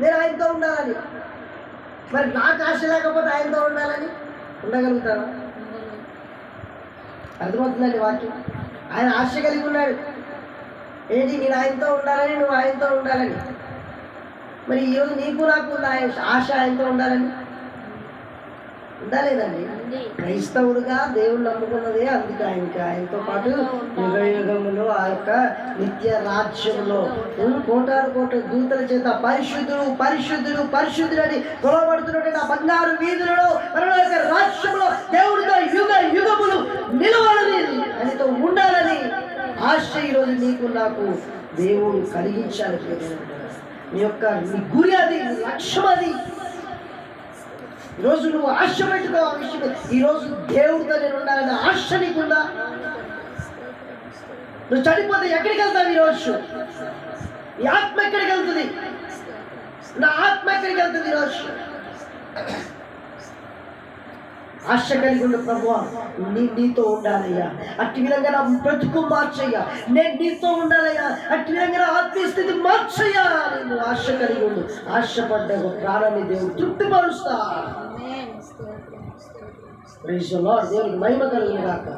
నేను ఆయనతో ఉండాలని. మరి నాకు ఆశ లేకపోతే ఆయనతో ఉండాలని ఉండగలుగుతాను? అర్థమవుతుందండి వాక్యం. ఆయన ఆశ కలిగి ఉన్నాడు. ఏంటి? నేను ఆయనతో ఉండాలని, నువ్వు ఆయనతో ఉండాలని. మరి ఈరోజు నీకు నాకు ఉన్న ఆశ ఆయనతో ఉండాలని ఉండాలేదండి. క్రైస్తవుడుగా దేవుడు నమ్ముకున్నదే అందుకే ఆయనతో పాటు యుగ యుగములో ఆ యొక్క నిత్య రాజ్యంలో కోటాను కోట్ల దూతల చేత పరిశుద్ధుడు పరిశుద్ధుడు పరిశుద్ధుడు అని కొలవబడుతున్నటువంటి ఆ బంగారు వీధులలో పరలోక రాజ్యంలో దేవుడితో యుగ యుగములు నిలవాలని, ఆయనతో ఉండాలని ఆశ ఈరోజు నీకు నాకు దేవుడు కలిగించాలి. నీ గురి అది, నీ లక్ష్యం అది. ఈరోజు నువ్వు ఆశ పెట్టుకో ఆ విషయం. ఈరోజు దేవుడితో నేను ఉండాలని ఆశ నీకుందా? నువ్వు చనిపోతే ఎక్కడికి వెళ్తావు? ఈరోజు ఈ ఆత్మ ఎక్కడికి వెళ్తుంది? నా ఆత్మ ఎక్కడికి వెళ్తుంది? ఈరోజు ఆశ కలిగి ఉన్న ప్రభువా, నీతో ఉండాలయ్యా, అట్టి విధంగా నా బ్రతుకు మార్చయ్యా, నేను నీతో ఉండాలయ్యా, అట్టి విధంగా నా ఆత్మీయ స్థితి మార్చయ్యా. నేను ఆశ కలిగి ఉండు. ఆశపడ్డ ప్రాణాన్ని దేవుడు తృప్తిపరుస్తా. Praise the lord. దేవునికి మహిమ కలుగును గాక.